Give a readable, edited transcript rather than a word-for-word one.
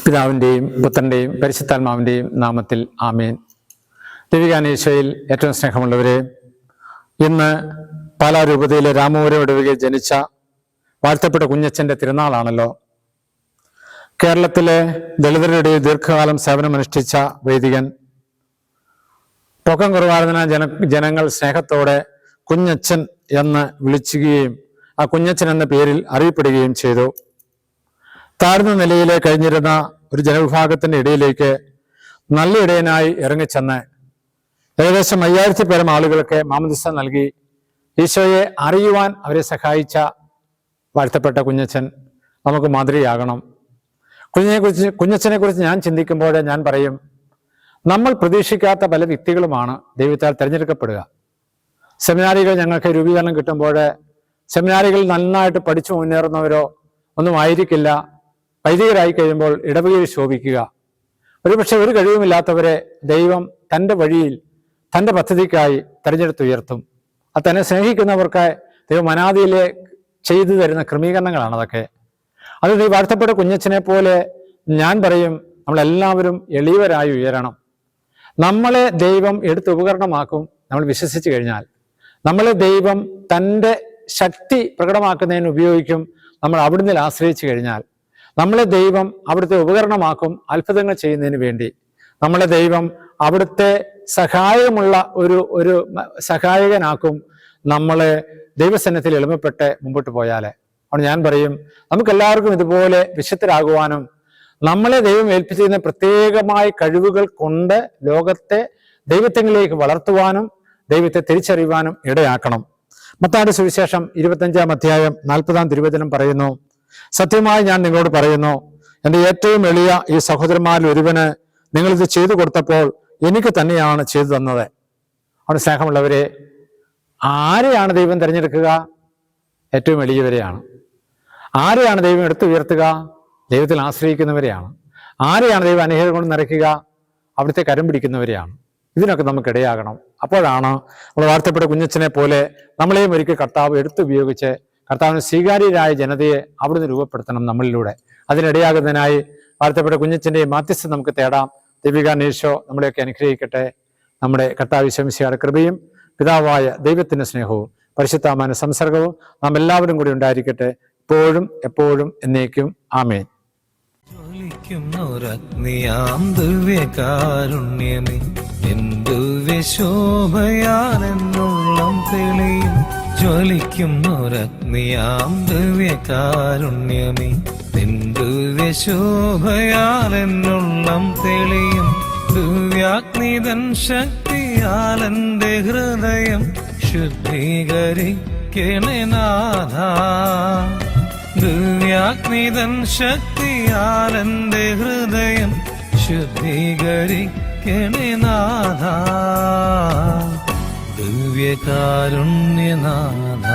പിതാവിൻ്റെയും പുത്രൻ്റെയും പരിശുദ്ധാത്മാവിൻ്റെയും നാമത്തിൽ ആമേൻ. ദൈവികാനീശോയിൽ ഏറ്റവും സ്നേഹമുള്ളവരെ, ഇന്ന് പാലാ രൂപതയിലെ രാമപുരം ഇടവകയിൽ ജനിച്ച വാഴ്ത്തപ്പെട്ട കുഞ്ഞച്ചൻ്റെ തിരുനാളാണല്ലോ. കേരളത്തിലെ ദളിതരുടെ ദീർഘകാലം സേവനമനുഷ്ഠിച്ച വൈദികൻ, പൊക്കം കുറവാർന്ന ജനങ്ങൾ സ്നേഹത്തോടെ കുഞ്ഞച്ചൻ എന്ന് വിളിക്കുകയും ആ കുഞ്ഞച്ചൻ എന്ന പേരിൽ അറിയപ്പെടുകയും ചെയ്തു. താഴ്ന്ന നിലയിലെ കഴിഞ്ഞിരുന്ന ഒരു ജനവിഭാഗത്തിൻ്റെ ഇടയിലേക്ക് നല്ല ഇടയനായി ഇറങ്ങിച്ചെന്ന് ഏകദേശം 5000 പേരം ആളുകൾക്ക് മാമോദിസ നൽകി ഈശോയെ അറിയുവാൻ അവരെ സഹായിച്ച വാഴ്ത്തപ്പെട്ട കുഞ്ഞച്ചൻ നമുക്ക് മാതൃകയാകണം. കുഞ്ഞച്ചനെ കുറിച്ച് ഞാൻ ചിന്തിക്കുമ്പോൾ ഞാൻ പറയും, നമ്മൾ പ്രതീക്ഷിക്കാത്ത പല വ്യക്തികളുമാണ് ദൈവത്താൽ തിരഞ്ഞെടുക്കപ്പെടുക. സെമിനാരികൾ ഞങ്ങൾക്ക് രൂപീകരണം കിട്ടുമ്പോൾ സെമിനാരികൾ നന്നായിട്ട് പഠിച്ചു മുന്നേറുന്നവരോ ഒന്നും ആയിരിക്കില്ല വൈദികരായി കഴിയുമ്പോൾ ഇടവകയിൽ ശോഭിക്കുക. ഒരുപക്ഷെ ഒരു കഴിവുമില്ലാത്തവരെ ദൈവം തൻ്റെ വഴിയിൽ തൻ്റെ പദ്ധതിക്കായി തിരഞ്ഞെടുത്തുയർത്തും. അത് തന്നെ സ്നേഹിക്കുന്നവർക്ക് ദൈവം അനാദിയിലെ ചെയ്തു തരുന്ന ക്രമീകരണങ്ങളാണ് അതൊക്കെ. അത് ഈ വാഴ്ത്തപ്പെട്ട കുഞ്ഞച്ചനെ പോലെ ഞാൻ പറയും, നമ്മളെല്ലാവരും എളിയവരായി ഉയരണം. നമ്മളെ ദൈവം എടുത്ത് ഉപകരണമാക്കും. നമ്മൾ വിശ്വസിച്ച് കഴിഞ്ഞാൽ നമ്മളെ ദൈവം തൻ്റെ ശക്തി പ്രകടമാക്കുന്നതിന് ഉപയോഗിക്കും. നമ്മൾ അവിടുന്ന് ആശ്രയിച്ചു കഴിഞ്ഞാൽ നമ്മളെ ദൈവം അവിടുത്തെ ഉപകരണമാക്കും അത്ഭുതങ്ങൾ ചെയ്യുന്നതിന് വേണ്ടി. നമ്മളെ ദൈവം അവിടുത്തെ സഹായമുള്ള ഒരു സഹായകനാക്കും നമ്മളെ ദൈവസന്നിധിയിൽ എളിമപ്പെട്ട് മുമ്പോട്ട് പോയാൽ. അതുകൊണ്ട് ഞാൻ പറയും, നമുക്കെല്ലാവർക്കും ഇതുപോലെ വിശുദ്ധരാകുവാനും നമ്മളെ ദൈവം ഏൽപ്പിച്ചിരുന്ന പ്രത്യേകമായ കഴിവുകൾ കൊണ്ട് ലോകത്തെ ദൈവത്തിലേക്ക് വളർത്തുവാനും ദൈവത്തെ തിരിച്ചറിയുവാനും ഇടയാക്കണം. മത്തായിയുടെ സുവിശേഷം 25-ാം അധ്യായം 40-ാം തിരുവചനം പറയുന്നു, സത്യമായി ഞാൻ നിങ്ങളോട് പറയുന്നു, എൻ്റെ ഏറ്റവും എളിയ ഈ സഹോദരന്മാരിൽ ഒരുവന് നിങ്ങളിത് ചെയ്തു കൊടുത്തപ്പോൾ എനിക്ക് തന്നെയാണ് ചെയ്തു തന്നത്. അവിടെ സ്നേഹമുള്ളവരെ, ആരെയാണ് ദൈവം തിരഞ്ഞെടുക്കുക? ഏറ്റവും എളിയവരെയാണ്. ആരെയാണ് ദൈവം എടുത്തുയർത്തുക? ദൈവത്തിൽ ആശ്രയിക്കുന്നവരെയാണ്. ആരെയാണ് ദൈവം അനുഗ്രഹം കൊണ്ട് നിറയ്ക്കുക? അവിടുത്തെ കരം പിടിക്കുന്നവരെയാണ്. ഇതിനൊക്കെ നമുക്ക് ഇടയാകണം. അപ്പോഴാണ് നമ്മൾ വാഴ്ത്തപ്പെട്ട കുഞ്ഞച്ചനെ പോലെ നമ്മളെയും ഒരിക്കൽ കർത്താവ് എടുത്തുപയോഗിച്ച് കർത്താവിന് സ്വീകാര്യരായ ജനതയെ അവിടുന്ന് രൂപപ്പെടുത്തണം നമ്മളിലൂടെ. അതിനിടയാകുന്നതിനായി വാഴ്ത്തപ്പെട്ട കുഞ്ഞച്ചൻ്റെ മാധ്യസ്ഥം നമുക്ക് തേടാം. ദൈവികാനീശോ നമ്മളെയൊക്കെ അനുഗ്രഹിക്കട്ടെ. നമ്മുടെ കർത്താവ് ഈശോമിശിഹായുടെ കൃപയും പിതാവായ ദൈവത്തിൻ്റെ സ്നേഹവും പരിശുദ്ധാത്മാവിന്റെ സംസർഗവും നാം എല്ലാവരും കൂടി ഉണ്ടായിരിക്കട്ടെ, ഇപ്പോഴും എപ്പോഴും എന്നേക്കും. ആമേൻ. ജ്വലിക്കുന്നൊരഗ്നിയാം ദിവ്യകാരുണ്യമേ, ദിവ്യശോഭയാലെന്നുള്ളം തെളിയും. ദിവ്യാഗ്നിതൻ ശക്തിയാലെന്റെ ഹൃദയം ശുദ്ധീകരിക്കണേ നാഥ. ദിവ്യാഗ്നിതൻ ശക്തിയാലെന്റെ ഹൃദയം ശുദ്ധീകരിക്കണേ നാഥ. ദിവ്യകാരുണ്യനാഥ.